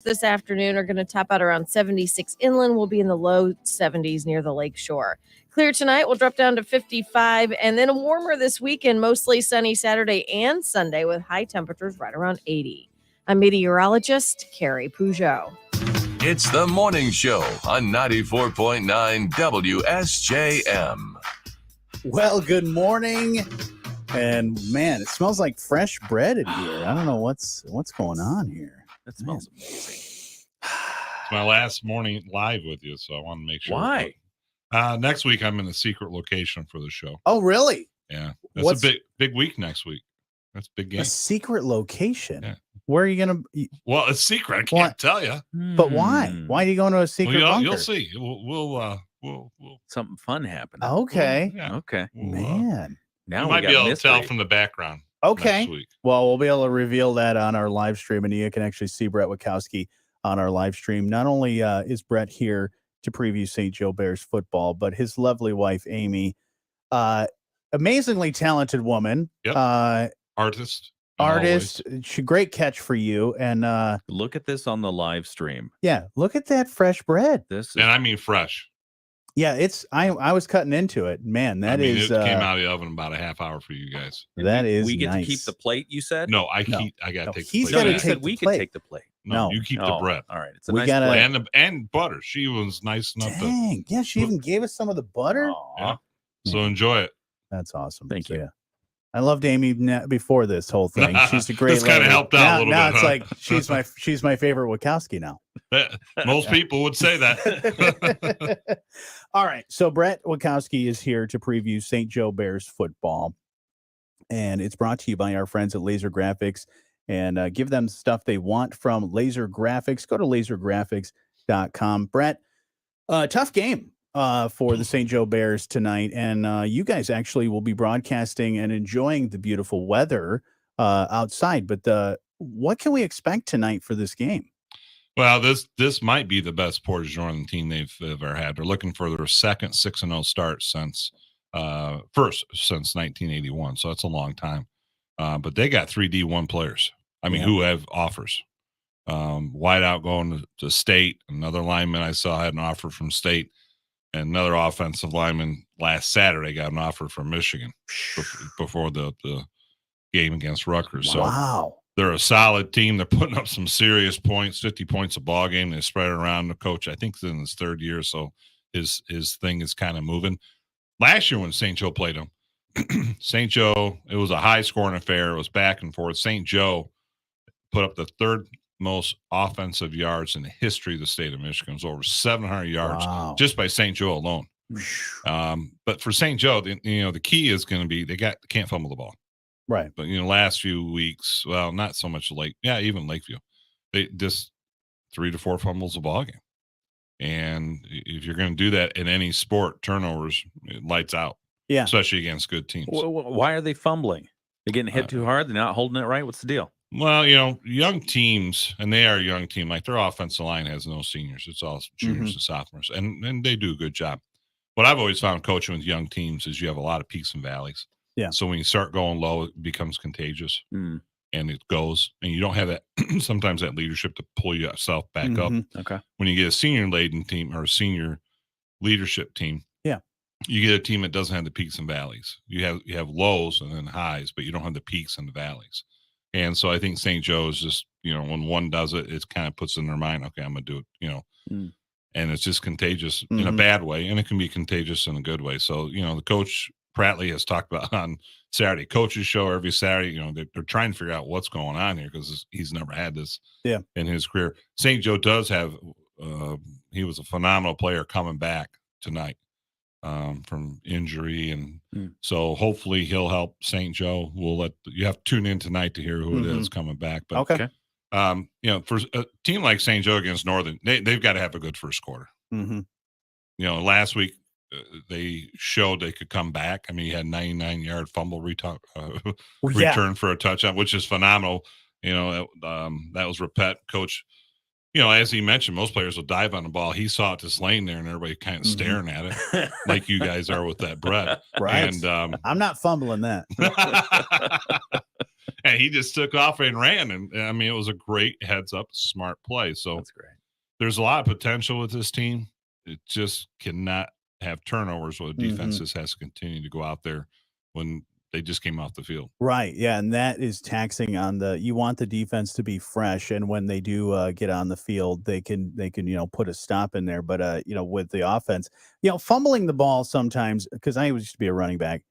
this afternoon are going to top out around 76 inland. We'll be in the low 70s near the lake shore. Clear tonight. We'll drop down to 55, and then warmer this weekend, mostly sunny Saturday and Sunday with high temperatures right around 80. I'm meteorologist Carrie Peugeot. It's the morning show on 94.9 WSJM. Well, good morning. And man, it smells like fresh bread in here. I don't know what's going on here. That smells amazing. It's my last morning live with you, so I want to make sure. Why? Next week I'm in a secret location for the show. Oh, really? Yeah. That's a big week next week. That's a big game. A secret location? Yeah. Where are you going to? Well, it's secret. I can't tell you. But why? Why are you going to a secret bunker? You'll see. We'll something fun happened. Okay. Yeah. Okay. Man. Now we might be able to tell from the background. Okay. Next week. Well, we'll be able to reveal that on our live stream, and you can actually see Brett Wachowski on our live stream. Not only is Brett here to preview St. Joe Bears football, but his lovely wife, Amy, amazingly talented woman. Yep. Artist. Great catch for you. And look at this on the live stream. Yeah, look at that fresh bread. And I mean fresh. Yeah, it's I was cutting into it. Man, it came out of the oven about a half hour for you guys. That is we get nice. to keep the plate, you said? No, I gotta take the plate. Gotta you said we could take the plate. No, you keep the bread. All right. It's a nice plate. And butter. She was nice enough yeah, she even gave us some of the butter. Yeah. So enjoy it. That's awesome. Thank you. Yeah. I loved Amy before this whole thing. She's a great This kind of helped out a little now bit. Now it's like she's my favorite Wachowski now. Most people would say that. All right. So Brett Wachowski is here to preview St. Joe Bears football. And it's brought to you by our friends at Laser Graphics. And give them stuff they want from Laser Graphics. Go to lasergraphics.com. Brett, tough game for the St. Joe Bears tonight. And you guys actually will be broadcasting and enjoying the beautiful weather outside. But what can we expect tonight for this game? Well, this might be the best Portage Northern team they've ever had. They're looking for their second 6-0 start since 1981. So that's a long time. But they got 3 D1 players. Who have offers. Wideout going to State. Another lineman I saw had an offer from State. And another offensive lineman last Saturday got an offer from Michigan before the game against Rutgers. Wow. So they're a solid team. They're putting up some serious points, 50 points a ball game. They spread it around. The coach, I think, is in his third year, so his thing is kind of moving. Last year when St. Joe played them, St. Joe, it was a high-scoring affair. It was back and forth. St. Joe put up the third most offensive yards in the history of the state of Michigan. It was over 700 yards just by St. Joe alone. But for St. Joe, the key is going to be they can't fumble the ball. Right. But, last few weeks, well, not so much even Lakeview, they just 3 to 4 fumbles a ball game. And if you're going to do that in any sport, turnovers, it lights out. Yeah. Especially against good teams. Why are they fumbling? They're getting hit too hard? They're not holding it right? What's the deal? Well, young teams, and they are a young team, like their offensive line has no seniors. It's all juniors and sophomores, and they do a good job. What I've always found coaching with young teams is you have a lot of peaks and valleys. Yeah. So when you start going low, it becomes contagious, and it goes, and you don't have that sometimes that leadership to pull yourself back up. Okay. When you get a senior-laden team or a senior leadership team, you get a team that doesn't have the peaks and valleys. You have lows and then highs, but you don't have the peaks and the valleys. And so I think St. Joe is just, when one does it, it kind of puts in their mind, okay, I'm going to do it, and it's just contagious in a bad way, and it can be contagious in a good way. So, the coach Pratley has talked about on Saturday coaches show every Saturday, they're trying to figure out what's going on here because he's never had this in his career. St. Joe does have, he was a phenomenal player coming back tonight from injury. And so hopefully he'll help St. Joe. You have to tune in tonight to hear who it is coming back. But, okay. For a team like St. Joe against Northern, they've got to have a good first quarter. Last week they showed they could come back. He had 99-yard fumble return for a touchdown, which is phenomenal. That was Rapet. Coach, as he mentioned, most players will dive on the ball. He saw it just laying there and everybody kind of staring at it like you guys are with that bread. Right. And I'm not fumbling that. And he just took off and ran. And I mean, it was a great heads up, smart play. So That's great. There's a lot of potential with this team. It just cannot have turnovers where the defenses has to continue to go out there when they just came off the field. Right. Yeah. And that is taxing on you want the defense to be fresh. And when they do get on the field, they can, put a stop in there. But, with the offense, fumbling the ball sometimes, because I used to be a running back,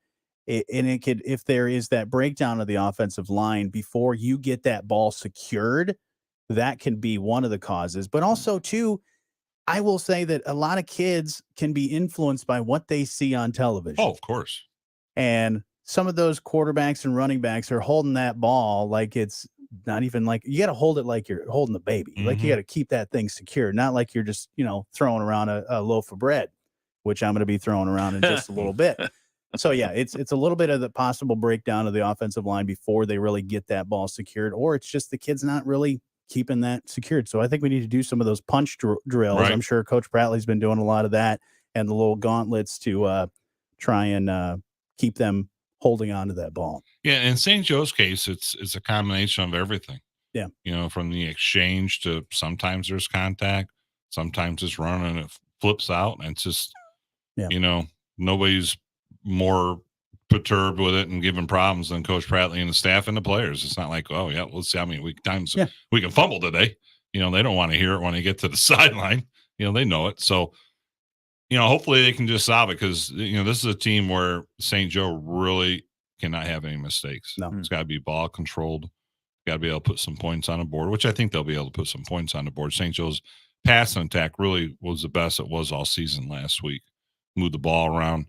if there is that breakdown of the offensive line before you get that ball secured, that can be one of the causes. But also, too, I will say that a lot of kids can be influenced by what they see on television. Oh, of course. And some of those quarterbacks and running backs are holding that ball like it's not even like you got to hold it like you're holding the baby. Like you got to keep that thing secure, not like you're just, throwing around a loaf of bread, which I'm going to be throwing around in just a little bit. So, yeah, it's a little bit of the possible breakdown of the offensive line before they really get that ball secured, or it's just the kid's not really keeping that secured. So I think we need to do some of those punch drills. Right. I'm sure Coach Prattley's been doing a lot of that, and the little gauntlets to try and keep them holding on to that ball. Yeah, in St. Joe's case, it's a combination of everything. Yeah. From the exchange to sometimes there's contact, sometimes it's running and it flips out, and it's just, nobody's more perturbed with it and giving problems than Coach Prattley and the staff and the players. It's not like, oh, yeah, let's see how many times we can fumble today. They don't want to hear it when they get to the sideline. They know it. So, hopefully they can just solve it because, this is a team where St. Joe really cannot have any mistakes. No. It's got to be ball controlled. Got to be able to put some points on the board, which I think they'll be able to put some points on the board. St. Joe's passing attack really was the best it was all season last week. Moved the ball around,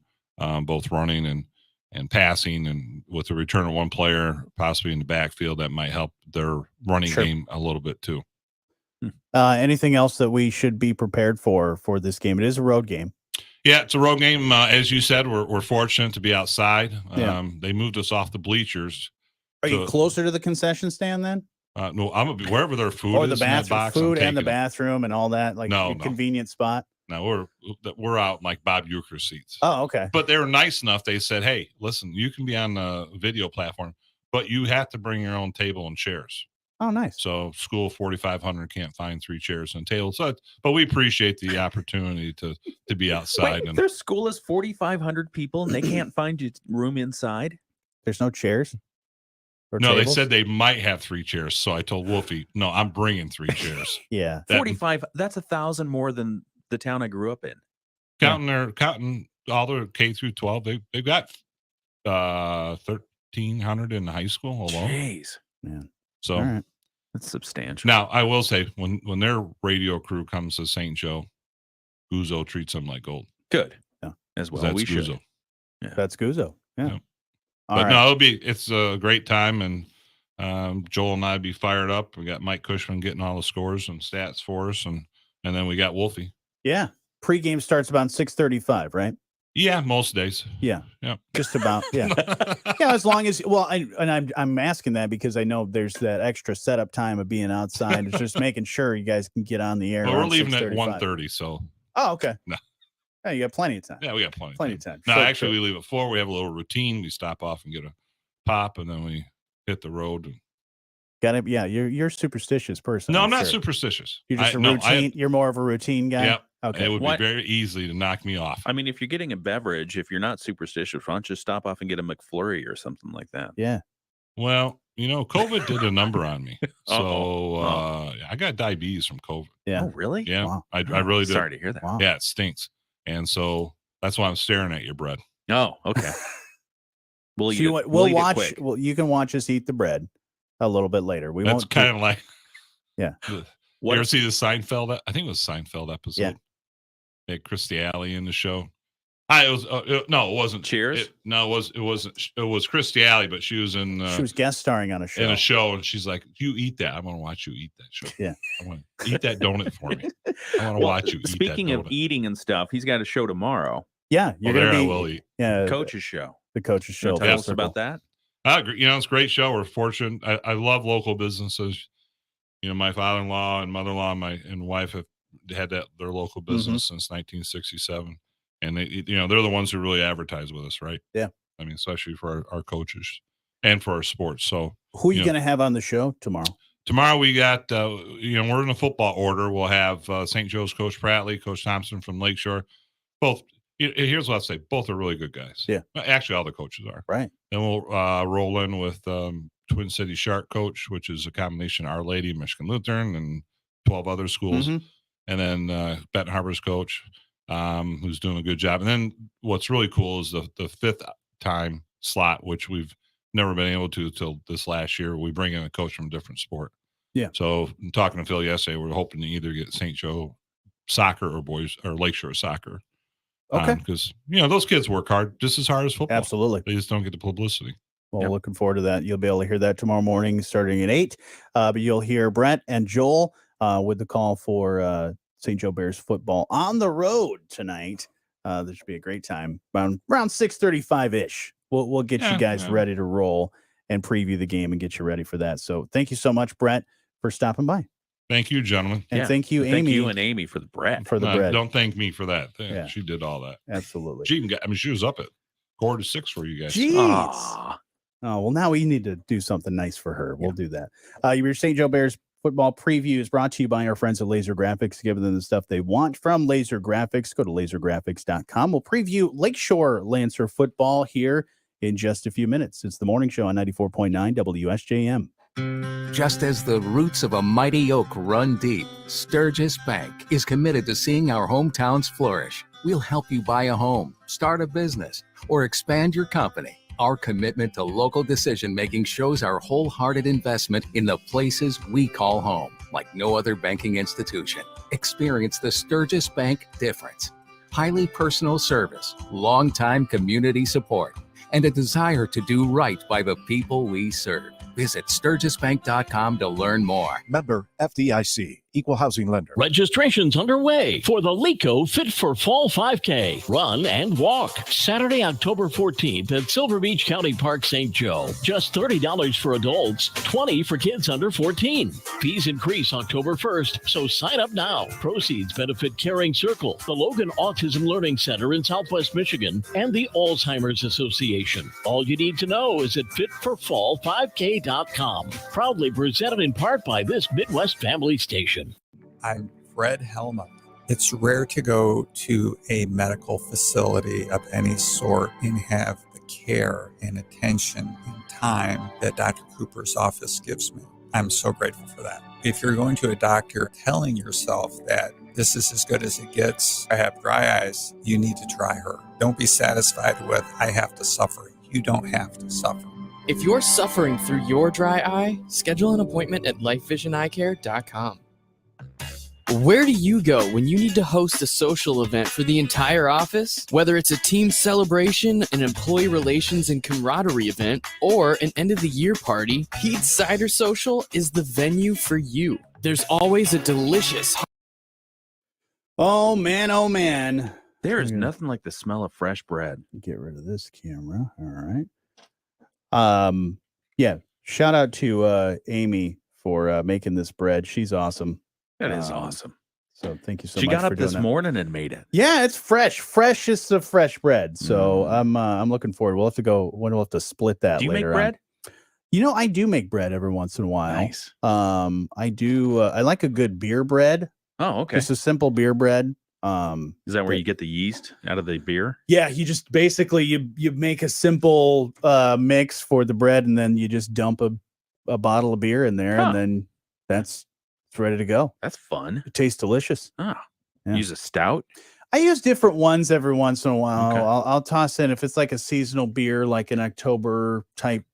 both running and passing, and with the return of one player possibly in the backfield, that might help their running game a little bit too. Anything else that we should be prepared for this game? It is a road game. Yeah, it's a road game. As you said, we're fortunate to be outside. They moved us off the bleachers. Are you closer to the concession stand then? No, I'm gonna be wherever their food or is. The bathroom, box, food and the bathroom and all that, like a convenient spot. No, we're out like Bob Uecker seats. Oh, okay. But they were nice enough. They said, "Hey, listen, you can be on the video platform, but you have to bring your own table and chairs." Oh, nice. So school 4,500 can't find 3 chairs and tables. But we appreciate the opportunity to be outside. Wait, their school is 4,500 people and they can't find you room inside. There's no chairs. No, tables? they said they might have 3 chairs. So I told Wolfie, no, I'm bringing 3 chairs. Yeah, 45. That's 1,000 more than the town I grew up in. Counting all their K through 12, they've got 1,300 in high school alone. Jeez, man. So right. That's substantial. Now I will say when their radio crew comes to St. Joe, Guzzo treats them like gold. Good. Yeah. As well. That's We Guzzo. should. Yeah. That's Guzzo. Yeah. Yep. But no, it's a great time, and Joel and I be fired up. We got Mike Cushman getting all the scores and stats for us, and then we got Wolfie. Yeah. Pregame starts about 6:35, right? Yeah, most days. Yeah. Yeah. Just about. Yeah. Yeah. As long as I'm asking that because I know there's that extra setup time of being outside. It's just making sure you guys can get on the air. Well, we're leaving at 1:30, so. Oh, okay. No. Yeah, you got plenty of time. Yeah, we got plenty of time. No, Now, actually, we leave at 4. We have a little routine. We stop off and get a pop, and then we hit the road. Got it. Yeah, you're a superstitious person. No, I'm not superstitious. You're just a routine. You're more of a routine guy. Yep. Okay. It would be very easy to knock me off. I mean, if you're getting a beverage, if you're not superstitious, why don't you stop off and get a McFlurry or something like that? Yeah. Well, COVID did a number on me. So I got diabetes from COVID. Yeah. Oh, really? Yeah. Wow. I really did. Sorry to hear that. Wow. Yeah, it stinks. And so that's why I'm staring at your bread. Oh, okay. We'll watch. Well, you can watch us eat the bread a little bit later. That's won't. kind of like. Yeah. You ever see the Seinfeld? I think it was Seinfeld episode. Yeah. They had Christy Alley in the show. It wasn't. Cheers. It wasn't. It was Christy Alley, but she was in. She was guest starring on a show. In a show, and she's like, "You eat that. I want to watch you eat that show. Yeah, I want to eat that donut for me. I want to watch you eat that." Speaking of eating and stuff, he's got a show tomorrow. Yeah, you're gonna be. I will eat. Yeah, Coach's show. The coach's show. Tell us about that. I agree. It's a great show. We're fortunate. I love local businesses. My father-in-law and mother-in-law and wife have had their local business since 1967. And they're the ones who really advertise with us, right? Yeah. I mean, especially for our coaches. and for our sports. So who are you going to have on the show tomorrow? Tomorrow we got, we're in a football order. We'll have St. Joe's Coach Pratley, Coach Thompson from Lakeshore. Both, here's what I'll say. Both are really good guys. Yeah. Actually, all the coaches are. Right. Then we'll roll in with Twin City Shark Coach, which is a combination of Our Lady, Michigan Lutheran, and 12 other schools. Mm-hmm. And then Benton Harbor's coach, who's doing a good job. And then what's really cool is the fifth time slot, which we've never been able to till this last year. We bring in a coach from a different sport. Yeah. So talking to Phil yesterday, we're hoping to either get St. Joe soccer or boys or Lakeshore soccer. Okay. Because those kids work hard, just as hard as football. Absolutely. They just don't get the publicity. Well, looking forward to that. You'll be able to hear that tomorrow morning starting at 8. But you'll hear Brett and Joel with the call for St. Joe Bears football on the road tonight. This should be a great time. Around 6:35-ish. We'll get you guys ready to roll and preview the game and get you ready for that. So thank you so much, Brett, for stopping by. Thank you, gentlemen. And thank you, Amy. Thank you and Amy for the bread. Don't thank me for that. She did all that. Absolutely. She was up at 4-6 for you guys. Jeez. Oh, well, now we need to do something nice for her. We'll do that. Your St. Joe Bears football preview is brought to you by our friends at Laser Graphics. Give them the stuff they want from Laser Graphics. Go to lasergraphics.com. We'll preview Lakeshore Lancer football here in just a few minutes. It's the morning show on 94.9 WSJM. Just as the roots of a mighty oak run deep, Sturgis Bank is committed to seeing our hometowns flourish. We'll help you buy a home, start a business, or expand your company. Our commitment to local decision-making shows our wholehearted investment in the places we call home, like no other banking institution. Experience the Sturgis Bank difference. Highly personal service, long-time community support, and a desire to do right by the people we serve. Visit SturgisBank.com to learn more. Member FDIC, Equal Housing Lender. Registration's underway for the LECO Fit for Fall 5K. Run and walk. Saturday, October 14th at Silver Beach County Park, St. Joe. Just $30 for adults, $20 for kids under 14. Fees increase October 1st, so sign up now. Proceeds benefit Caring Circle, the Logan Autism Learning Center in Southwest Michigan, and the Alzheimer's Association. All you need to know is at fitforfall5k.com. Proudly presented in part by this Midwest family station. I'm Fred Helmuth. It's rare to go to a medical facility of any sort and have the care and attention and time that Dr. Cooper's office gives me. I'm so grateful for that. If you're going to a doctor telling yourself that this is as good as it gets, I have dry eyes, you need to try her. Don't be satisfied with, I have to suffer. You don't have to suffer. If you're suffering through your dry eye, schedule an appointment at lifevisioneyecare.com. Where do you go when you need to host a social event for the entire office? Whether it's a team celebration, an employee relations and camaraderie event, or an end-of-the-year party, Pete's Cider Social is the venue for you. There's always a delicious... Oh, man. There is nothing like the smell of fresh bread. Get rid of this camera. All right. Shout out to Amy for making this bread. She's awesome. That is awesome. So thank you so much. She got up this morning and made it. Yeah, it's freshest of fresh bread. So I'm looking forward. We'll have to go. We'll have to split that. Do you later make bread? I do make bread every once in a while. Nice. I do. I like a good beer bread. Oh, okay. Just a simple beer bread. Is that where you get the yeast out of the beer? Yeah, you just basically you make a simple mix for the bread, and then you just dump a bottle of beer in there, and then it's ready to go. That's fun. It tastes delicious. Yeah. Use a stout? I use different ones every once in a while. Okay. I'll toss in if it's like a seasonal beer, like an October type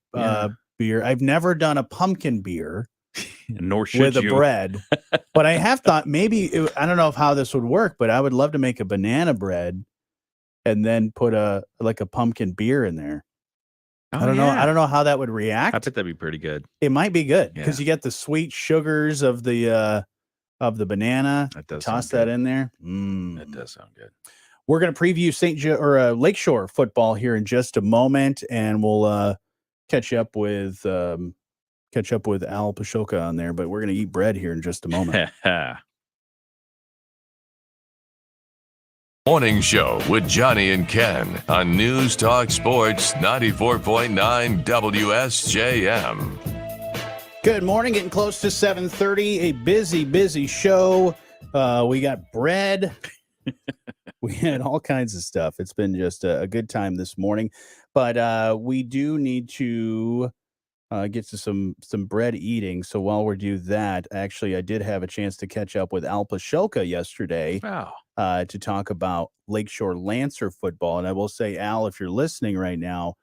beer. I've never done a pumpkin beer. Nor should with a bread, but I have thought maybe I don't know how this would work, but I would love to make a banana bread and then put a pumpkin beer in there. I don't know. I don't know how that would react. I bet that'd be pretty good. It might be good because you get the sweet sugars of the banana. That does toss that in there. That does sound good. We're going to preview St. Joe or Lakeshore football here in just a moment, and we'll catch up with Al Pashoka on there, but we're going to eat bread here in just a moment. Morning Show with Jonny and Ken on News Talk Sports 94.9 WSJM. Good morning, getting close to 7:30. A busy show. We got bread. We had all kinds of stuff. It's been just a good time this morning. But we do need to get to some bread eating. So while we do that, actually, I did have a chance to catch up with Al Pashoka yesterday. Wow. To talk about Lakeshore Lancer football. And I will say, Al, if you're listening right now,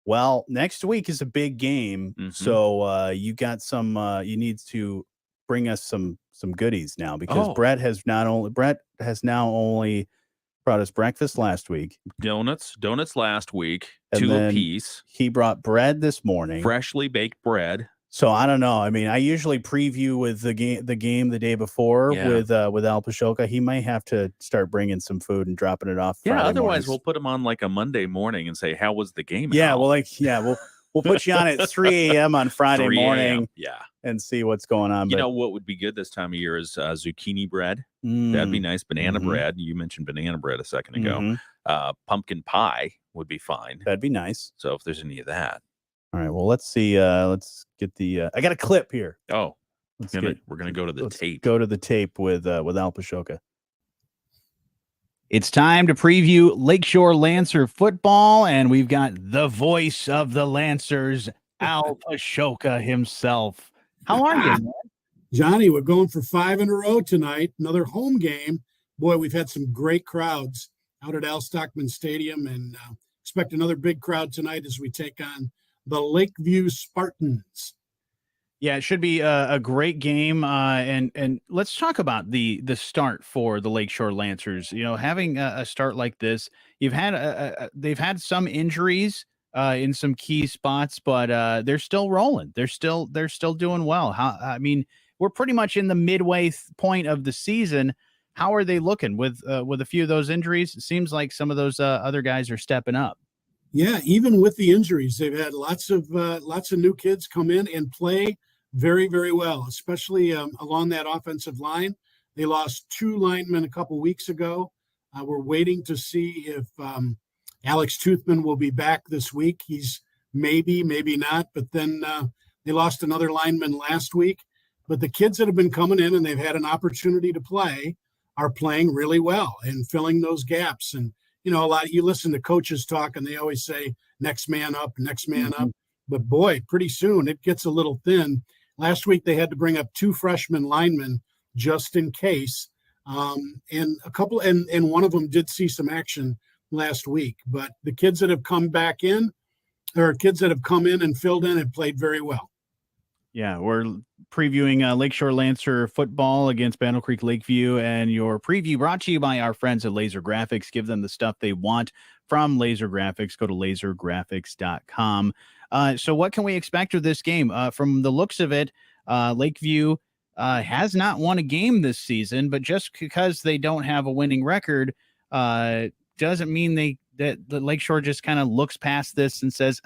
well, next week is a big game. Mhm. So you got some, you need to bring us some goodies now, because Brett has now only brought us breakfast last week. Donuts last week, And 2 then apiece. He brought bread this morning. Freshly baked bread. So I don't know. I mean, I usually preview with the game the day before with Al Pashoka. He might have to start bringing some food and dropping it off. Yeah, Friday otherwise mornings. we'll put him on like a Monday morning and say, "How was the game?" Yeah, Al?" we'll put you on at 3 a.m. on Friday 3 morning. Yeah. And see what's going on. You know what would be good this time of year is zucchini bread. That'd be nice. Banana bread. You mentioned banana bread a second ago. Pumpkin pie would be fine. That'd be nice. So if there's any of that. All right. Well, let's see. Let's get the. I got a clip here. Oh, we're gonna go to the tape. Go to the tape with Al Pashoka. It's time to preview Lakeshore Lancer football, and we've got the voice of the Lancers, Al Pashoka himself. How are you, man? Johnny, we're going for 5 in a row tonight. Another home game. Boy, we've had some great crowds out at Al Stockman Stadium, and expect another big crowd tonight as we take on the Lakeview Spartans. Yeah, it should be a great game. And let's talk about the start for the Lakeshore Lancers. You know, having a start like this, they've had some injuries in some key spots, but they're still rolling. They're still doing well. I mean, we're pretty much in the midway point of the season. How are they looking with a few of those injuries? It seems like some of those other guys are stepping up. Yeah, even with the injuries, they've had lots of new kids come in and play very, very well, especially along that offensive line. They lost 2 linemen a couple weeks ago. We're waiting to see if Alex Toothman will be back this week. He's maybe not, but then they lost another lineman last week. But the kids that have been coming in and they've had an opportunity to play are playing really well and filling those gaps. And, you know, you listen to coaches talk and they always say, next man up. But boy, pretty soon it gets a little thin. Last week they had to bring up 2 freshman linemen just in case. And one of them did see some action last week. But the kids that have come back in, or kids that have come in and filled in, have played very well. Yeah, we're previewing Lakeshore Lancer football against Battle Creek Lakeview, and your preview brought to you by our friends at Laser Graphics. Give them the stuff they want from Laser Graphics. Go to lasergraphics.com. So what can we expect of this game? From the looks of it, Lakeview has not won a game this season, but just because they don't have a winning record doesn't mean that the Lakeshore just kind of looks past this and says,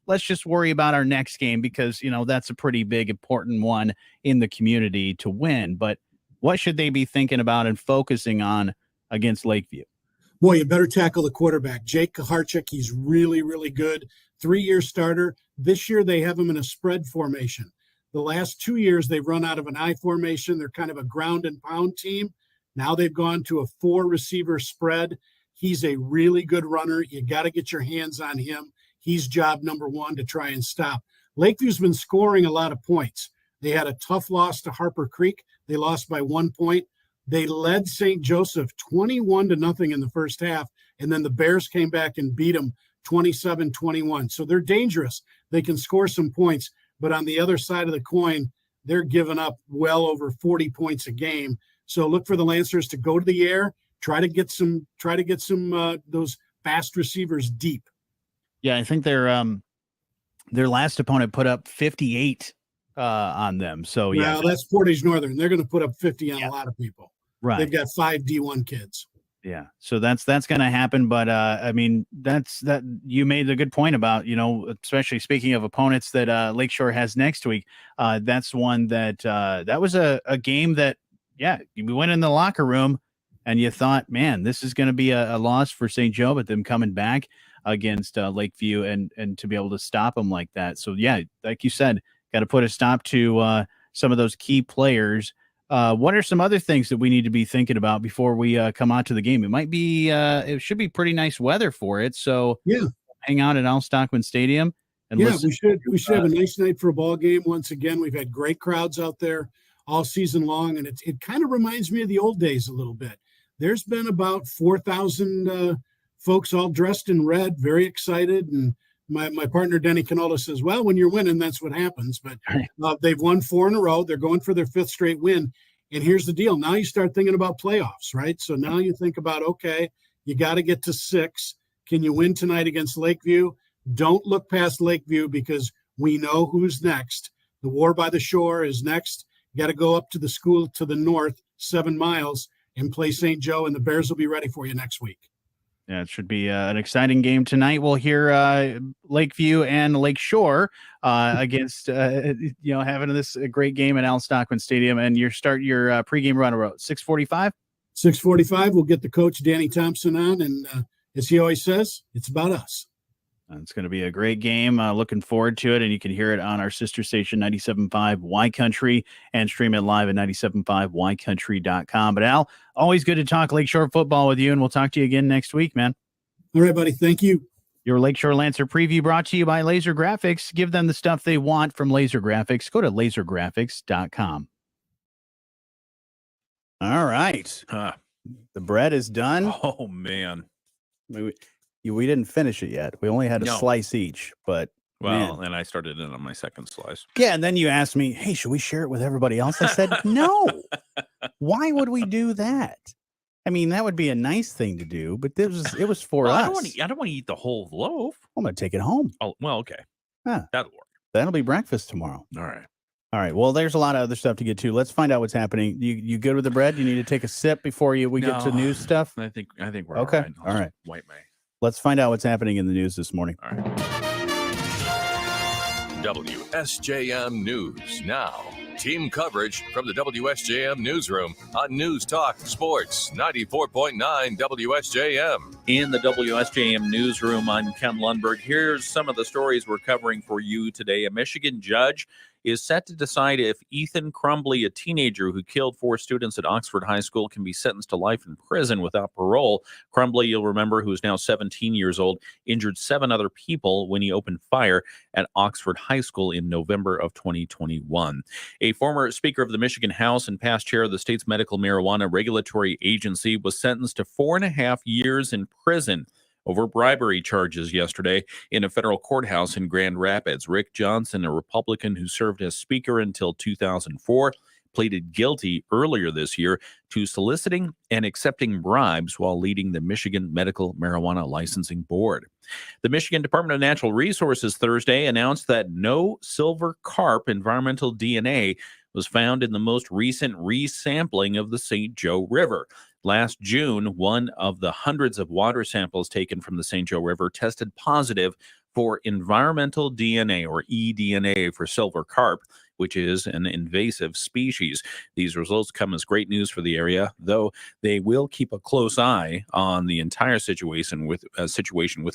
let's just worry about our next game, because, you know, that's a pretty big, important one in the community to win. But what should they be thinking about and focusing on against Lakeview? Boy, you better tackle the quarterback. Jake Kaharchik, he's really, really good. 3-year starter. This year they have him in a spread formation. The last 2 years they've run out of an I formation. They're kind of a ground and pound team. Now they've gone to a 4-receiver spread. He's a really good runner. You got to get your hands on him. He's job number 1 to try and stop. Lakeview's been scoring a lot of points. They had a tough loss to Harper Creek. They lost by 1 point. They led St. Joseph 21-0 in the first half, and then the Bears came back and beat them 27-21. So they're dangerous. They can score some points, but on the other side of the coin, they're giving up well over 40 points a game. So look for the Lancers to go to the air, try to get some those fast receivers deep. Yeah, I think their last opponent put up 58 on them. So yeah, well, that's Portage Northern. They're going to put up 50 on a lot of people. Right. They've got 5 D1 kids. Yeah. So that's going to happen. But I mean, that you made a good point about, you know, especially speaking of opponents that Lakeshore has next week. That's one that was a game that, yeah, we went in the locker room and you thought, man, this is going to be a loss for St. Joe, but them coming back against Lakeview and to be able to stop them like that. So, yeah, like you said, got to put a stop to some of those key players. What are some other things that we need to be thinking about before we come out to the game? It might be, it should be pretty nice weather for it. So yeah, hang out at Al Stockman Stadium. And yeah, we should have a nice night for a ball game. Once again, we've had great crowds out there all season long, and it kind of reminds me of the old days a little bit. There's been about 4,000 folks all dressed in red, very excited, and my partner Denny Canola says, well, when you're winning, that's what happens. But they've won 4 in a row. They're going for their 5th straight win. And here's the deal. Now you start thinking about playoffs, right? So now you think about, okay, you got to get to 6. Can you win tonight against Lakeview? Don't look past Lakeview because we know who's next. The War by the Shore is next. You got to go up to the school to the north, 7 miles, and play St. Joe, and the Bears will be ready for you next week. Yeah, it should be an exciting game tonight. We'll hear Lakeview and Lakeshore against, having this great game at Al Stockman Stadium. And your pregame run about 6:45? 6:45, we'll get the coach, Danny Thompson, on. And as he always says, it's about us. It's going to be a great game. Looking forward to it. And you can hear it on our sister station, 97.5 Y Country, and stream it live at 97.5ycountry.com. But Al, always good to talk Lakeshore football with you, and we'll talk to you again next week, man. All right, buddy. Thank you. Your Lakeshore Lancer preview brought to you by Laser Graphics. Give them the stuff they want from Laser Graphics. Go to lasergraphics.com. All right. The bread is done. Oh, man. We didn't finish it yet. We only had a slice each, but and I started in on my second slice. Yeah, and then you asked me, hey, should we share it with everybody else? I said, no. Why would we do that? I mean, that would be a nice thing to do, but it was for us. I don't want to eat the whole loaf. I'm going to take it home. Oh, well, okay. Huh. That'll work. That'll be breakfast tomorrow. All right. All right. Well, there's a lot of other stuff to get to. Let's find out what's happening. You good with the bread? You need to take a sip before we get to news stuff? I think we're okay. All right. All right. Wipe my... Let's find out what's happening in the news this morning. All right. WSJM News now. Team coverage from the WSJM Newsroom on News Talk Sports 94.9 WSJM. In the WSJM Newsroom, I'm Ken Lundberg. Here's some of the stories we're covering for you today. A Michigan judge is set to decide if Ethan Crumbly, a teenager who killed 4 students at Oxford High School, can be sentenced to life in prison without parole. Crumbly, you'll remember, who is now 17 years old, injured 7 other people when he opened fire at Oxford High School in November of 2021. A former Speaker of the Michigan House and past chair of the state's medical marijuana regulatory agency was sentenced to 4.5 years in prison over bribery charges yesterday in a federal courthouse in Grand Rapids. Rick Johnson, a Republican who served as Speaker until 2004, pleaded guilty earlier this year to soliciting and accepting bribes while leading the Michigan Medical Marijuana Licensing Board. The Michigan Department of Natural Resources Thursday announced that no silver carp environmental DNA was found in the most recent resampling of the St. Joe River. Last June, one of the hundreds of water samples taken from the St. Joe River tested positive for environmental DNA, or eDNA, for silver carp, which is an invasive species. These results come as great news for the area, though they will keep a close eye on the entire situation with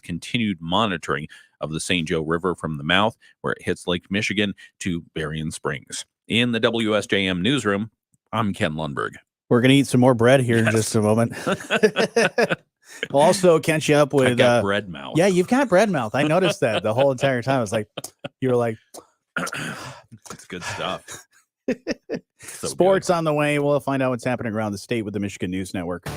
continued monitoring of the St. Joe River from the mouth, where it hits Lake Michigan, to Berrien Springs. In the WSJM Newsroom, I'm Ken Lundberg. We're going to eat some more bread here in just a moment. We'll also catch you up with... I've got bread mouth. Yeah, you've got bread mouth. I noticed that the whole entire time. I was like, you were like... It's good stuff. So sports good. On the way. We'll find out what's happening around the state with the Michigan News Network.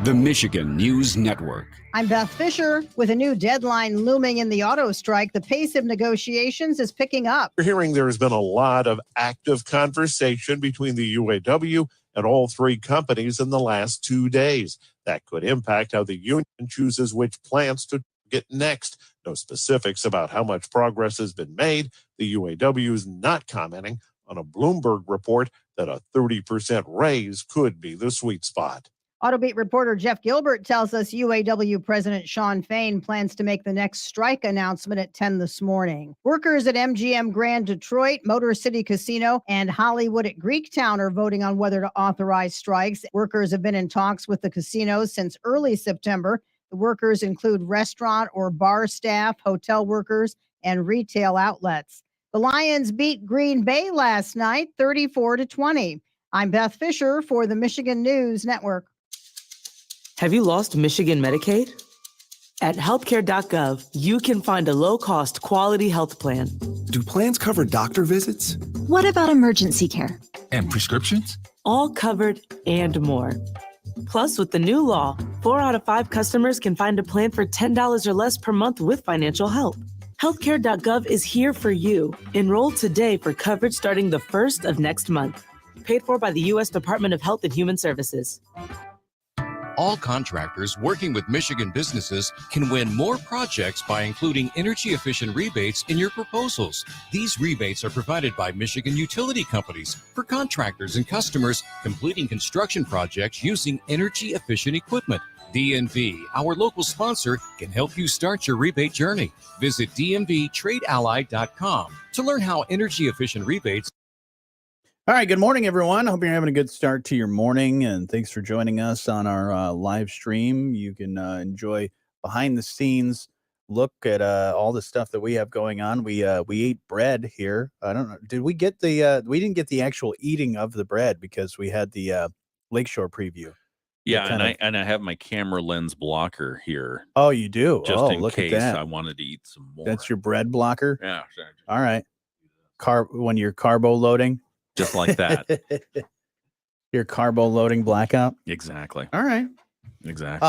The Michigan News Network. I'm Beth Fisher. With a new deadline looming in the auto strike, the pace of negotiations is picking up. We're hearing there has been a lot of active conversation between the UAW and all 3 companies in the last 2 days. That could impact how the union chooses which plants to get next. No specifics about how much progress has been made. The UAW is not commenting on a Bloomberg report that a 30% raise could be the sweet spot. Autobeat reporter Jeff Gilbert tells us UAW President Shawn Fain plans to make the next strike announcement at 10 this morning. Workers at MGM Grand Detroit, Motor City Casino, and Hollywood at Greektown are voting on whether to authorize strikes. Workers have been in talks with the casinos since early September. The workers include restaurant or bar staff, hotel workers, and retail outlets. The Lions beat Green Bay last night, 34-20. I'm Beth Fisher for the Michigan News Network. Have you lost Michigan Medicaid? At healthcare.gov, you can find a low-cost, quality health plan. Do plans cover doctor visits? What about emergency care? And prescriptions? All covered and more. Plus, with the new law, 4 out of 5 customers can find a plan for $10 or less per month with financial help. Healthcare.gov is here for you. Enroll today for coverage starting the 1st of next month. Paid for by the U.S. Department of Health and Human Services. All contractors working with Michigan businesses can win more projects by including energy-efficient rebates in your proposals. These rebates are provided by Michigan utility companies for contractors and customers completing construction projects using energy-efficient equipment. DNV, our local sponsor, can help you start your rebate journey. Visit dmvtradeally.com to learn how energy-efficient rebates. All right. Good morning, everyone. Hope you're having a good start to your morning, and thanks for joining us on our live stream. You can enjoy behind the scenes look at all the stuff that we have going on. We ate bread here. I don't know. Did we get the? We didn't get the actual eating of the bread because we had the Lakeshore preview. Yeah, and I have my camera lens blocker here. Oh, you do? Just in look case at that. I wanted to eat some more. That's your bread blocker? Yeah. All right. When you're carbo loading. Just like that. Your carbo loading blackout. Exactly. All right. Exactly.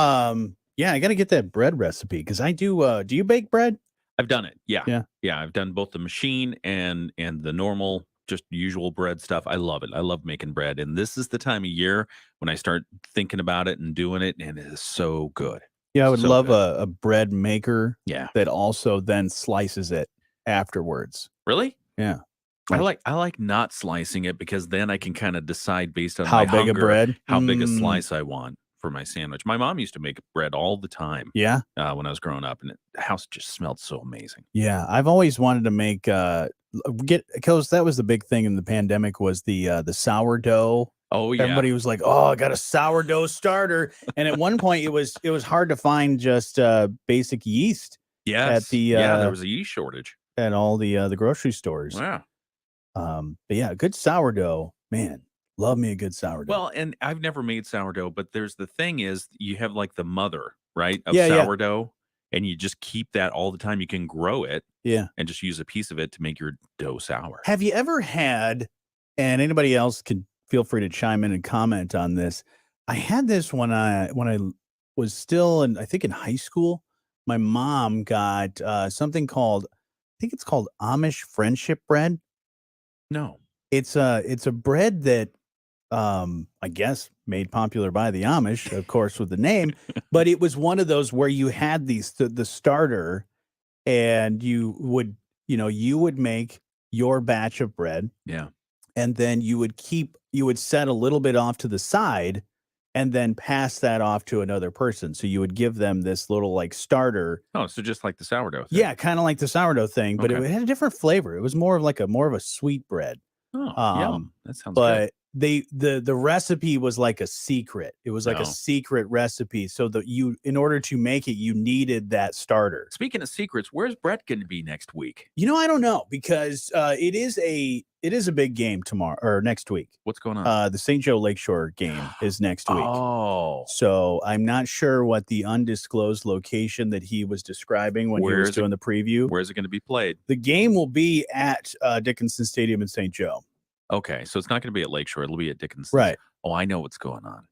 Yeah, I got to get that bread recipe because I do. Do you bake bread? I've done it. Yeah. Yeah. I've done both the machine and the normal, just usual bread stuff. I love it. I love making bread, and this is the time of year when I start thinking about it and doing it, and it is so good. Yeah, I would So love good. a bread maker. Yeah. That also then slices it afterwards. Really? Yeah. I like not slicing it because then I can kind of decide based on How my big a hunger, bread? how big a slice I want for my sandwich. My mom used to make bread all the time. Yeah. When I was growing up, and the house just smelled so amazing. Yeah, I've always wanted to make because that was the big thing in the pandemic was the sourdough. Oh yeah. Everybody was like, "Oh, I got a sourdough starter," and at one point it was hard to find just basic yeast. Yes. There was a yeast shortage at all the grocery stores. Wow. But yeah, good sourdough, man. Love me a good sourdough. Well, and I've never made sourdough, but there's the thing is you have like the mother, right, of Yeah. sourdough, and you just keep that all the time. You can grow it, Yeah. and just use a piece of it to make your dough sour. Have you ever had, and anybody else can feel free to chime in and comment on this. I had this when I was still in high school. My mom got something called, I think it's called Amish friendship bread. No. It's a bread that I guess made popular by the Amish, of course, with the name, but it was one of those where you had the starter and you would make your batch of bread. Yeah. And then you would set a little bit off to the side and then pass that off to another person. So you would give them this little like starter. Oh, so just like the sourdough thing. Yeah, kind of like the sourdough thing, but Okay. it had a different flavor. It was more of a sweet bread. Oh, yum. That sounds But good. the recipe was like a secret. It was like No. a secret recipe. So that in order to make it, you needed that starter. Speaking of secrets, where's Brett going to be next week? I don't know because it is a big game tomorrow or next week. What's going on? The St. Joe Lakeshore game is next week. Oh. So I'm not sure what the undisclosed location that he was describing when he was doing the preview. Where's it going to be played? The game will be at Dickinson Stadium in St. Joe. Okay, so it's not going to be at Lakeshore. It'll be at Dickinson. Right. Oh, I know what's going on.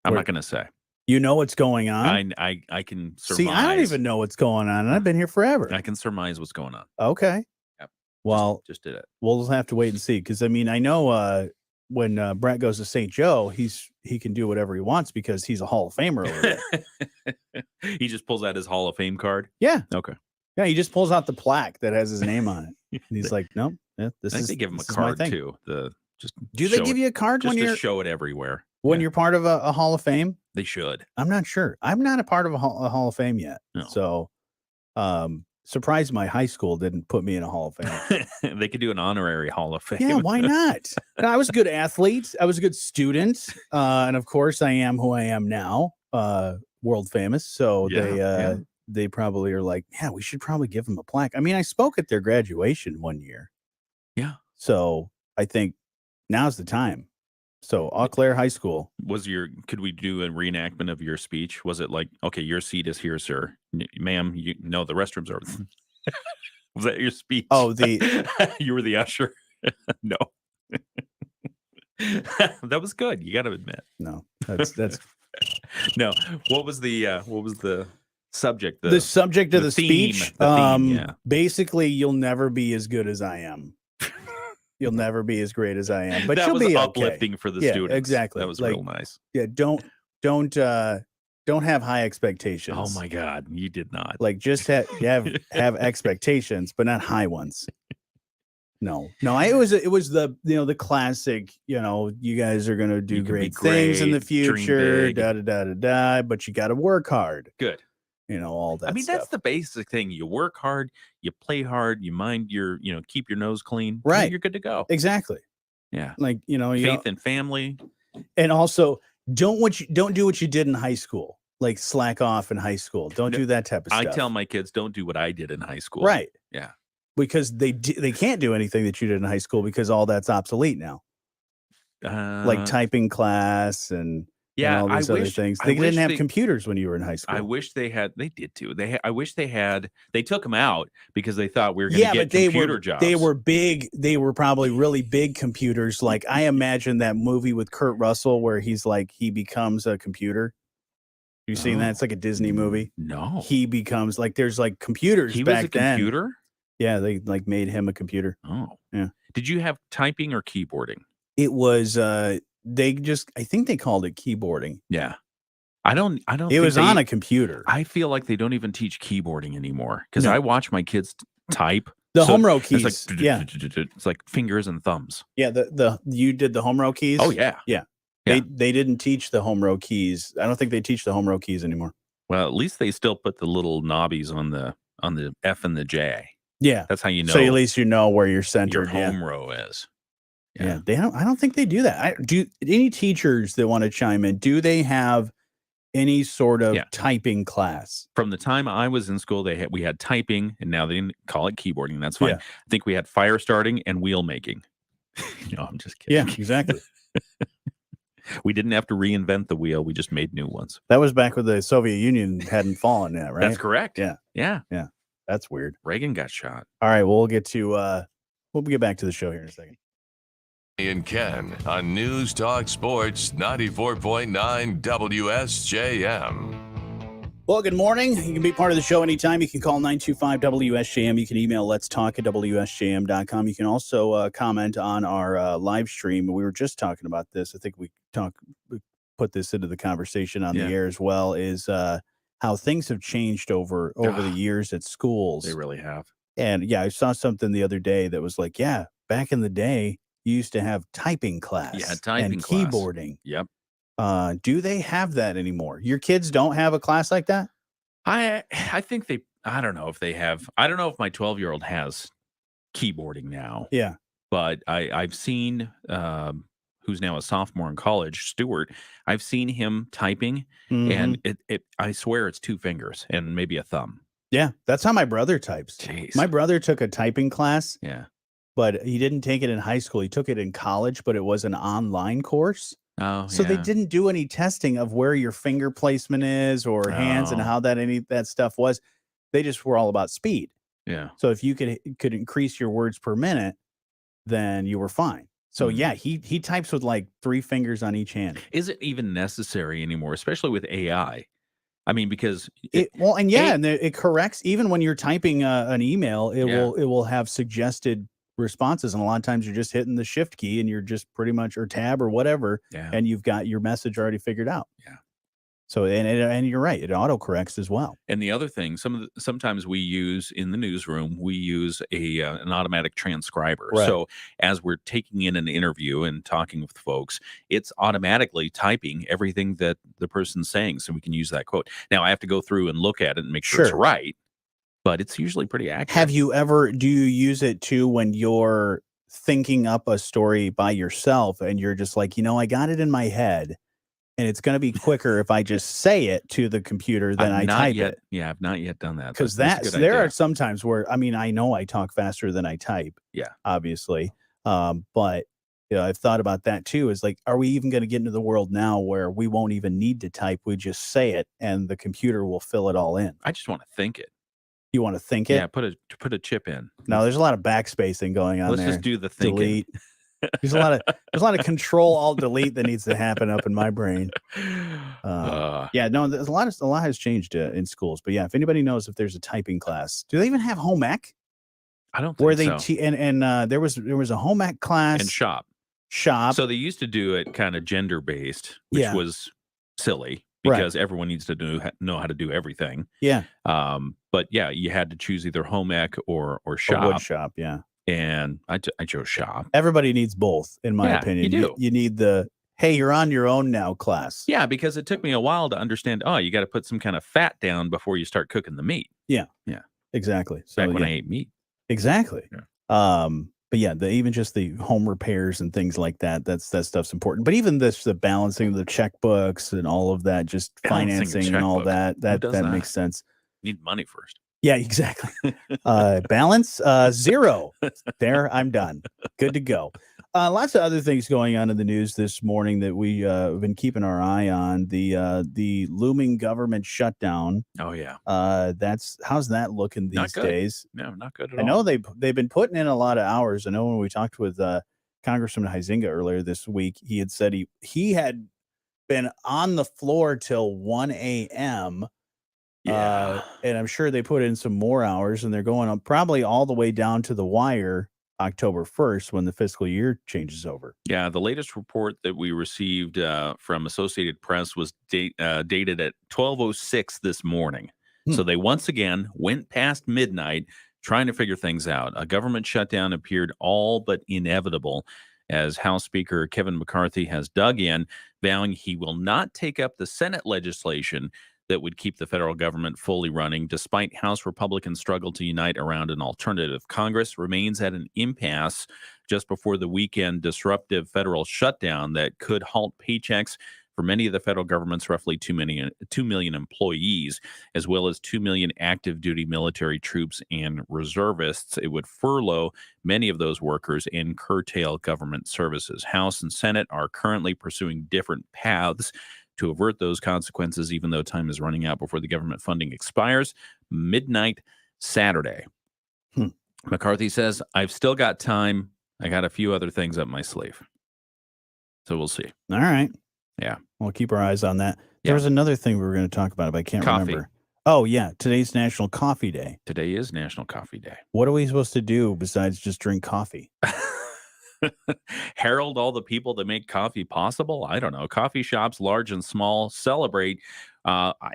I'm Where- not going to say. You know what's going on? I can surmise. See, I don't even know what's going on, and I've been here forever. I can surmise what's going on. Okay. Yep. Well, Just did it. we'll have to wait and see because I know when Brett goes to St. Joe, he can do whatever he wants because he's a Hall of Famer over there. He just pulls out his Hall of Fame card. Yeah. Okay. Yeah, he just pulls out the plaque that has his name on it. And he's like, "Nope, yeah, I think they give him a this is my card thing." too. Do they show give it- you a card just when to you're show it everywhere? you're part of a Hall of Fame? They should. I'm not sure. I'm not a part of a Hall of Fame yet. No. So, surprised my high school didn't put me in a Hall of Fame. They could do an honorary Hall of Fame. Yeah, why not? I was a good athlete. I was a good student. And of course, I am who I am now, world famous. So they probably are like, yeah, we should probably give him a plaque. I mean, I spoke at their graduation one year. Yeah. So I think now's the time. So Eau Claire High School. Could we do a reenactment of your speech? Was it like, okay, your seat is here, sir. Ma'am, the restrooms are. Was that your speech? Oh, you were the usher. No. That was good. You got to admit. No, that's no. What was the subject? The subject of the theme, speech. the theme, Basically, you'll never be as good as I am. You'll never be as great as I am, but that you'll was be uplifting for the students. Exactly. That was real nice. Yeah, don't have high expectations. Oh my God, you did not. Like just have expectations, but not high ones. No. It was the the classic. You guys are gonna do great things in the future. But you got to work hard. Good. All that. I mean, stuff. that's the basic thing. You work hard, you play hard, you mind your, keep your nose clean. Right. You're good to go. Exactly. Yeah. Like, faith and family. And also don't do what you did in high school. Like slack off in high school. Don't do that type of stuff. I tell my kids, don't do what I did in high school. Right. Yeah. Because they can't do anything that you did in high school because all that's obsolete now. Like typing class and all these other things. They didn't have computers when you were in high school. I wish they had. They did too. I wish they had. They took them out because they thought we were going to get computer jobs. They were big. They were probably really big computers. Like I imagine that movie with Kurt Russell where he's like he becomes a computer. You seen that? It's like a Disney movie. No. He becomes like there's like computers. He back was a computer. Then. Yeah, they like made him a computer. Oh, yeah. Did you have typing or keyboarding? It was. I think they called it keyboarding. Yeah. I don't. It was on a computer. I feel like they don't even teach keyboarding anymore because I watch my kids type the home row keys. It's like, it's like fingers and thumbs. Yeah, you did the home row keys. Oh yeah. They didn't teach the home row keys. I don't think they teach the home row keys anymore. Well, at least they still put the little knobbies on the F and the J. Yeah, that's how you know. So at least you know where your centered your home row is. Yeah, I don't think they do that. Do any teachers that want to chime in? Do they have any sort of typing class? From the time I was in school, we had typing, and now they didn't call it keyboarding. That's fine. Yeah. I think we had fire starting and wheel making. No, I'm just kidding. Yeah, exactly. We didn't have to reinvent the wheel. We just made new ones. That was back when the Soviet Union hadn't fallen yet, right? That's correct. Yeah. That's weird. Reagan got shot. All right, we'll get back to the show here in a second. And Ken on News Talk Sports 94.9 WSJM. Well, good morning. You can be part of the show anytime. You can call 925-WSJM. You can email letstalk@WSJM.com. You can also comment on our live stream. We were just talking about this. I think we put this into the conversation on the air as well, is how things have changed over the years at schools. They really have. And I saw something the other day that was like, back in the day, you used to have typing class and keyboarding. Yep. Do they have that anymore? Your kids don't have a class like that? I think I don't know if they have. I don't know if my 12-year-old has keyboarding now. Yeah. But I've seen who's now a sophomore in college, Stuart. I've seen him typing, and I swear it's 2 fingers and maybe a thumb. Yeah, that's how my brother types. Jeez. My brother took a typing class. Yeah. But he didn't take it in high school. He took it in college, but it was an online course. Oh, so they didn't do any testing of where your finger placement is or hands and how any of that stuff was. They just were all about speed. Yeah. So if you could increase your words per minute, then you were fine. So he types with like 3 fingers on each hand. Is it even necessary anymore, especially with AI? I mean, because and it corrects even when you're typing an email. It will have suggested responses, and a lot of times you're just hitting the shift key and you're just pretty much or tab or whatever, and you've got your message already figured out. Yeah. So, and you're right, it autocorrects as well. And the other thing, sometimes we use in the newsroom, we use an automatic transcriber. Right. So as we're taking in an interview and talking with folks, it's automatically typing everything that the person's saying, so we can use that quote. Now I have to go through and look at it and make sure it's right, but it's usually pretty accurate. Do you use it too when you're thinking up a story by yourself and you're just like, I got it in my head, and it's going to be quicker if I just say it to the computer than I type it? Yeah, I've not yet done that. Because there are some times where, I know I talk faster than I type. Yeah. Obviously. But I've thought about that too. Is like, are we even going to get into the world now where we won't even need to type? We just say it and the computer will fill it all in. I just want to think it. You want to think it? Yeah, put a chip in. No, there's a lot of backspacing going on. Let's there. just do the thinking. Delete. There's a lot of control alt delete that needs to happen up in my brain. Yeah, no, there's a lot has changed in schools. But yeah, if anybody knows if there's a typing class, do they even have home ec? I don't think where they so. There was a home ec class and shop. So they used to do it kind of gender based, which was silly because everyone needs to know how to do everything. Yeah. But yeah, you had to choose either home ec or shop. Or wood shop, yeah. And I chose shop. Everybody needs both, in my opinion. You do. You need the, hey, you're on your own now class. Yeah, because it took me a while to understand, you got to put some kind of fat down before you start cooking the meat. Yeah. Yeah. Exactly. So, back when I ate meat. Exactly. Yeah. But yeah, even just the home repairs and things like that, that stuff's important. But even the balancing of the checkbooks and all of that, just financing and all that makes sense. You need money first. Yeah, exactly. Balance, 0. There, I'm done. Good to go. Lots of other things going on in the news this morning that we have been keeping our eye on. The looming government shutdown. Oh yeah. How's that looking these days? No, not good at all. I know they've been putting in a lot of hours. I know when we talked with Congressman Huizenga earlier this week, he had said he had been on the floor till 1 a.m. Yeah. And I'm sure they put in some more hours, and they're going on probably all the way down to the wire October 1st when the fiscal year changes over. Yeah, the latest report that we received from Associated Press was dated at 12:06 this morning. So they once again went past midnight trying to figure things out. A government shutdown appeared all but inevitable as House Speaker Kevin McCarthy has dug in, vowing he will not take up the Senate legislation that would keep the federal government fully running, despite House Republicans' struggle to unite around an alternative. Congress remains at an impasse just before the weekend disruptive federal shutdown that could halt paychecks for many of the federal government's roughly 2 million employees, as well as 2 million active duty military troops and reservists. It would furlough many of those workers and curtail government services. House and Senate are currently pursuing different paths to avert those consequences, even though time is running out before the government funding expires. Midnight Saturday. McCarthy says, I've still got time. I got a few other things up my sleeve. So we'll see. All right. Yeah. We'll keep our eyes on that. There was another thing we were going to talk about, but I can't remember. Oh, yeah. Today's National Coffee Day. Today is National Coffee Day. What are we supposed to do besides just drink coffee? Herald all the people that make coffee possible? I don't know. Coffee shops, large and small, celebrate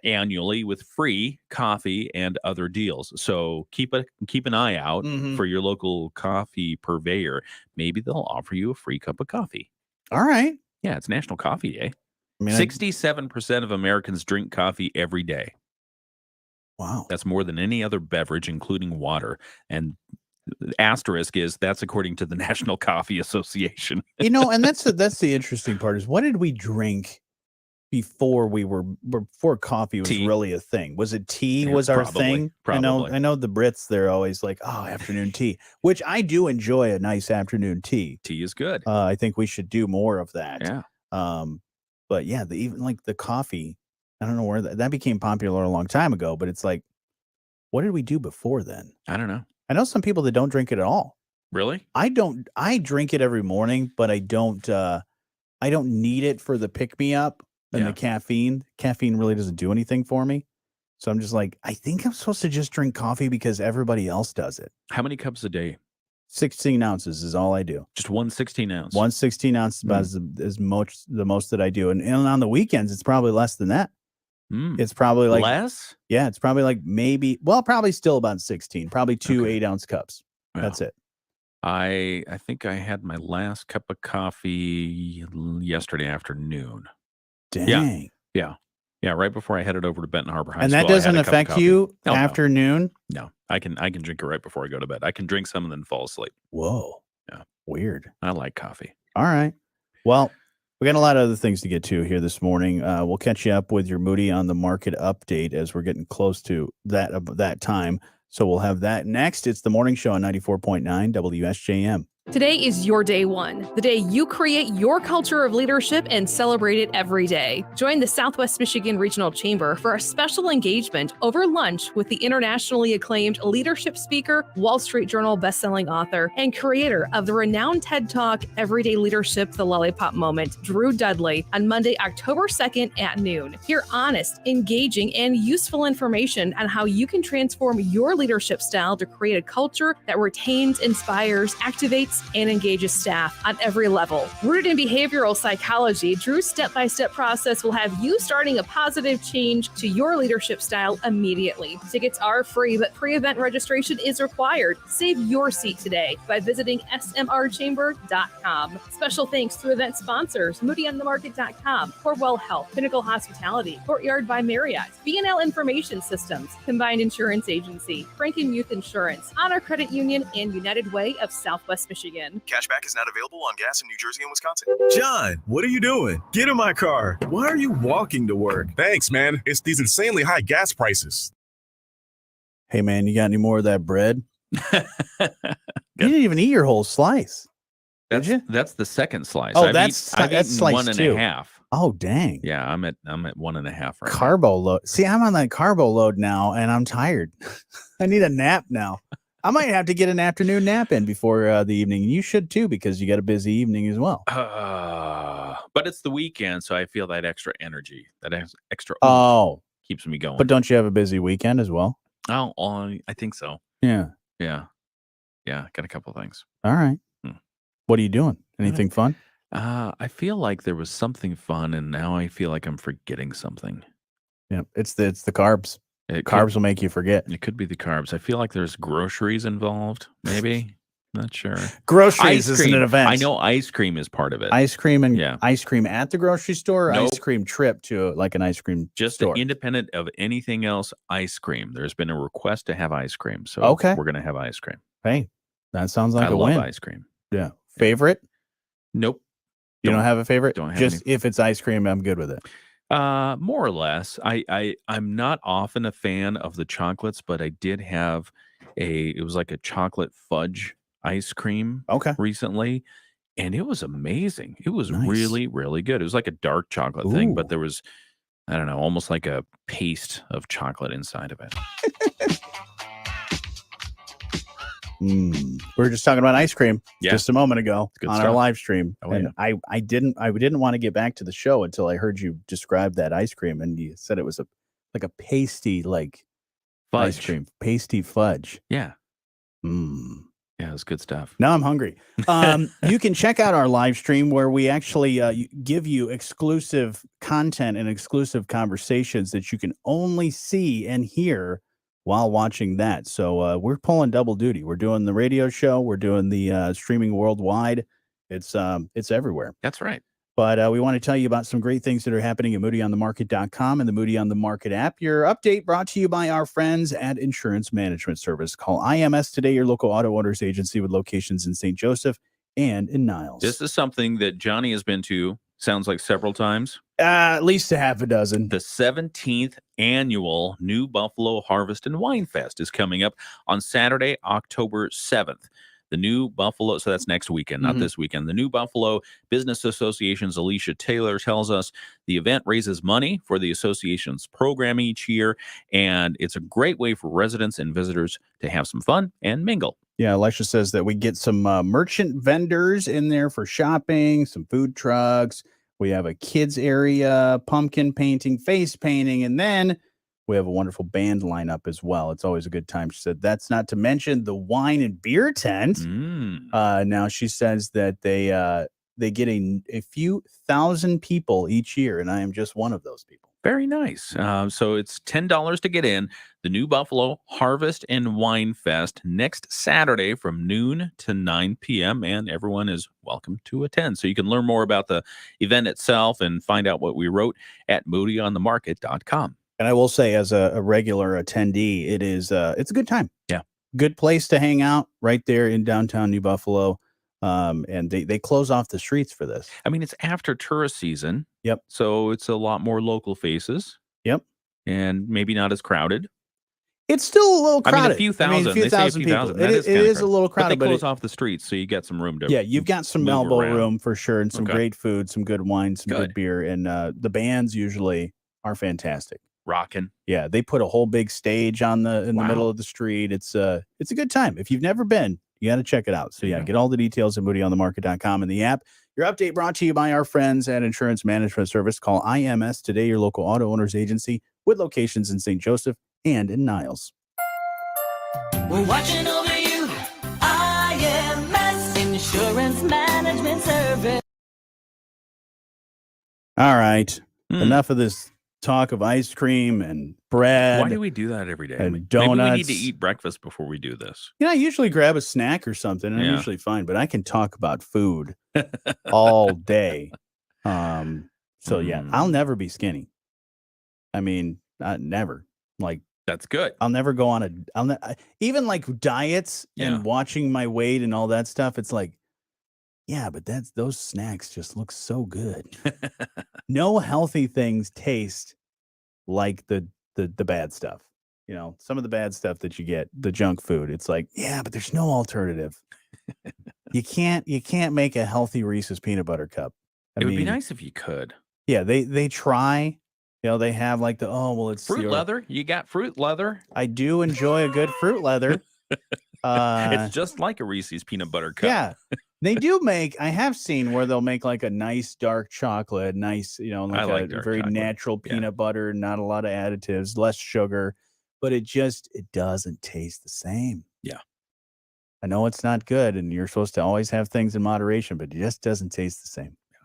annually with free coffee and other deals. So keep an eye out for your local coffee purveyor. Maybe they'll offer you a free cup of coffee. All right. Yeah, it's National Coffee Day. I mean, 67% of Americans drink coffee every day. Wow. That's more than any other beverage, including water. And asterisk is that's according to the National Coffee Association. And that's the interesting part is, what did we drink before coffee was really a thing? Was it tea? Yeah, was our probably, thing? probably. I know the Brits, they're always like, oh, afternoon tea, which I do enjoy a nice afternoon tea. Tea is good. I think we should do more of that. Yeah. But yeah, even like the coffee, I don't know where that became popular a long time ago, but it's like, what did we do before then? I don't know. I know some people that don't drink it at all. Really? I drink it every morning, but I don't need it for the pick me up and the caffeine. Caffeine really doesn't do anything for me. So I'm just like, I think I'm supposed to just drink coffee because everybody else does it. How many cups a day? 16 ounces is all I do. Just 1 16-ounce. 1 16 ounce is about the most that I do. And on the weekends, it's probably less than that. It's probably like less. Yeah, it's probably like probably still about 16. Probably two 8-ounce cups. Wow. That's it. I think I had my last cup of coffee yesterday afternoon. Dang. Yeah. Right before I headed over to Benton Harbor High And School. that doesn't affect you No. afternoon? No, I can drink it right before I go to bed. I can drink some and then fall asleep. Whoa. Yeah. Weird. I like coffee. All right. Well, we got a lot of other things to get to here this morning. We'll catch you up with your Moody on the Market update as we're getting close to that time. So we'll have that next. It's the morning show on 94.9 WSJM. Today is your day one, the day you create your culture of leadership and celebrate it every day. Join the Southwest Michigan Regional Chamber for a special engagement over lunch with the internationally acclaimed leadership speaker, Wall Street Journal bestselling author, and creator of the renowned TED Talk, Everyday Leadership, The Lollipop Moment, Drew Dudley, on Monday, October 2nd at noon. Hear honest, engaging, and useful information on how you can transform your leadership style to create a culture that retains, inspires, activates, and engages staff on every level. Rooted in behavioral psychology, Drew's step-by-step process will have you starting a positive change to your leadership style immediately. Tickets are free, but pre-event registration is required. Save your seat today by visiting smrchamber.com. Special thanks to event sponsors, moodyonthemarket.com, Corewell Health, Pinnacle Hospitality, Courtyard by Marriott, B&L Information Systems, Combined Insurance Agency, Franken Youth Insurance, Honor Credit Union, and United Way of Southwest Michigan. Cashback is not available on gas in New Jersey and Wisconsin. John, what are you doing? Get in my car. Why are you walking to work? Thanks, man. It's these insanely high gas prices. Hey, man, you got any more of that bread? You didn't even eat your whole slice. Did you? That's the second slice. Oh, I've eaten slice 1.5. Oh, dang. Yeah, I'm at 1.5 right Carbo load. See, I'm on that carbo load now, and I'm tired. I need a nap now. I might have to get an afternoon nap in before the evening. You should too, because you got a busy evening as well. But it's the weekend, so I feel that extra energy, that extra keeps me going. But don't you have a busy weekend as well? Oh, I think so. Yeah. Got a couple things. All right. What are you doing? Anything fun? I feel like there was something fun, and now I feel like I'm forgetting something. Yeah, it's the carbs. Carbs will make you forget. It could be the carbs. I feel like there's groceries involved. Maybe. Not sure. Groceries isn't an event. I know ice cream is part of it. Ice cream ice cream at the grocery store. Or Nope. Ice cream trip to like an ice cream Just store. independent of anything else, ice cream. There's been a request to have ice cream, so Okay. we're gonna have ice cream. Hey, that sounds like I a love win. ice cream. Yeah. Favorite? Nope. You don't have a favorite? don't have Just if it's ice cream, I'm good with it. More or less. I'm not often a fan of the chocolates, but I did have it was like a chocolate fudge ice cream recently, and it was amazing. It was really, really good. It was like a dark chocolate thing, but there was, I don't know, almost like a paste of chocolate inside of it. We were just talking about ice cream just a moment ago on stuff. our live stream. Oh, and I didn't want to get back to the show until I heard you describe that ice cream, and you said it was like a pasty Fudge. ice cream, pasty fudge. Yeah. Yeah, it was good stuff. Now I'm hungry. You can check out our live stream where we actually give you exclusive content and exclusive conversations that you can only see and hear while watching that. So we're pulling double duty. We're doing the radio show. We're doing the streaming worldwide. It's everywhere. That's right. But we want to tell you about some great things that are happening at moodyonthemarket.com and the Moody on the Market app. Your update brought to you by our friends at Insurance Management Service. Call IMS today, your local auto owners agency with locations in St. Joseph and in Niles. This is something that Johnny has been to, sounds like several times. At least a half a dozen. The 17th annual New Buffalo Harvest and Wine Fest is coming up on Saturday, October 7th. The New Buffalo, so that's next weekend, not this weekend. The New Buffalo Business Association's Alicia Taylor tells us the event raises money for the association's program each year, and it's a great way for residents and visitors to have some fun and mingle. Yeah, Alicia says that we get some merchant vendors in there for shopping, some food trucks. We have a kids area, pumpkin painting, face painting, and then we have a wonderful band lineup as well. It's always a good time. She said that's not to mention the wine and beer tent. Now she says that they get a few thousand people each year, and I am just one of those people. Very nice. So it's $10 to get in. The New Buffalo Harvest and Wine Fest next Saturday from noon to 9 p.m. And everyone is welcome to attend. So you can learn more about the event itself and find out what we wrote at moodyonthemarket.com. And I will say, as a regular attendee, it's a good time. Yeah. Good place to hang out right there in downtown New Buffalo. And they close off the streets for this. I mean, it's after tourist season. Yep. So it's a lot more local faces. Yep. And maybe not as crowded. It's still a little crowded. I mean, a few thousand. They say a few people. thousand. It is a little crowded. But they close off the streets, so you get some room to. Yeah, you've got some move elbow around. room for sure, and some great food, some good wine, some Good. good beer, and the bands usually are fantastic. Rocking. Yeah, they put a whole big stage in the middle of the street. It's a good time. If you've never been, you got to check it out. So yeah, get all the details at moodyonthemarket.com and the app. Your update brought to you by our friends at Insurance Management Service. Call IMS today, your local auto owners agency with locations in St. Joseph and in Niles. We're watching over you. IMS Insurance Management Service. All right. Enough of this talk of ice cream and bread. Why do we do that every day? And Maybe donuts. we need to eat breakfast before we do this. I usually grab a snack or something, and I'm Yeah. usually fine, but I can talk about food all day. So yeah, I'll never be skinny. I mean, never. Like, that's good. I'll never go on even like diets and watching my weight and all that stuff. It's like, yeah, but those snacks just look so good. No healthy things taste like the bad stuff. You know, some of the bad stuff that you get, the junk food. It's like, yeah, but there's no alternative. You can't make a healthy Reese's peanut butter cup. It would be nice if you could. Yeah, they try. You know, they have like it's Fruit leather. You got fruit leather. I do enjoy a good fruit leather. It's just like a Reese's peanut butter cup. Yeah. They do I have seen where they'll make like a nice dark chocolate, like a very natural peanut butter, not a lot of additives, less sugar, but it doesn't taste the same. Yeah. I know it's not good and you're supposed to always have things in moderation, but it just doesn't taste the same. Yeah.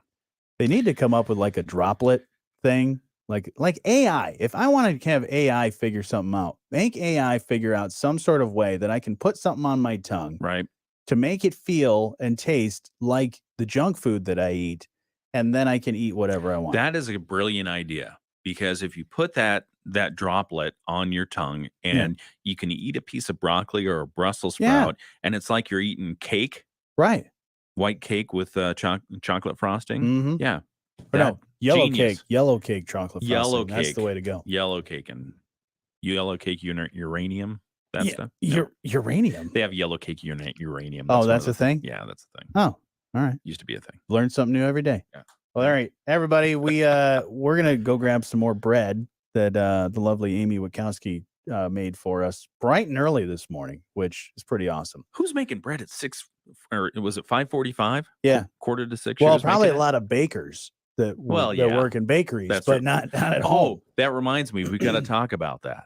They need to come up with like a droplet thing, like AI. If I want to have AI figure something out, make AI figure out some sort of way that I can put something on my tongue. Right. To make it feel and taste like the junk food that I eat, and then I can eat whatever I want. That is a brilliant idea, because if you put that droplet on your tongue and you can eat a piece of broccoli or a Brussels sprout, and it's like you're eating cake. Right. White cake with chocolate frosting. Mm-hmm. Yeah. Or no, yellow genius. cake chocolate frosting. Yellow cake. That's the way to go. Yellow cake and yellow cake uranium. That stuff. Uranium. They have yellow cake uranium. That's a thing? Yeah, that's a thing. Oh, all right. Used to be a thing. Learn something new every day. Yeah. Well, all right, everybody, we're gonna go grab some more bread that the lovely Amy Witkowski made for us bright and early this morning, which is pretty awesome. Who's making bread at 6 or was it 5:45? Yeah. Quarter to 6. Well, probably a lot of bakers that work in bakeries, but not at home. That reminds me, we got to talk about that.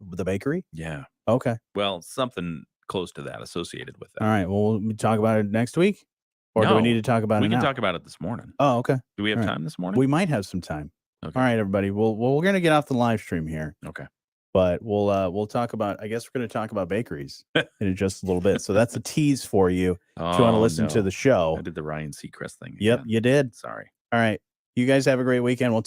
The bakery? Yeah. Okay. Well, something close to that associated with that. All right. Well, we'll talk about it next week, or do we need to talk about it? We can now? talk about it this morning. Oh, okay. Do we have All right. time this morning? We might have some time. Okay. All right, everybody. Well, we're gonna get off the live stream here. Okay. But we'll talk about. I guess we're gonna talk about bakeries in just a little bit. So that's a tease for you if you want to listen to the show. I did the Ryan Seacrest thing. Yep, again. you did. Sorry. All right. You guys have a great weekend. We'll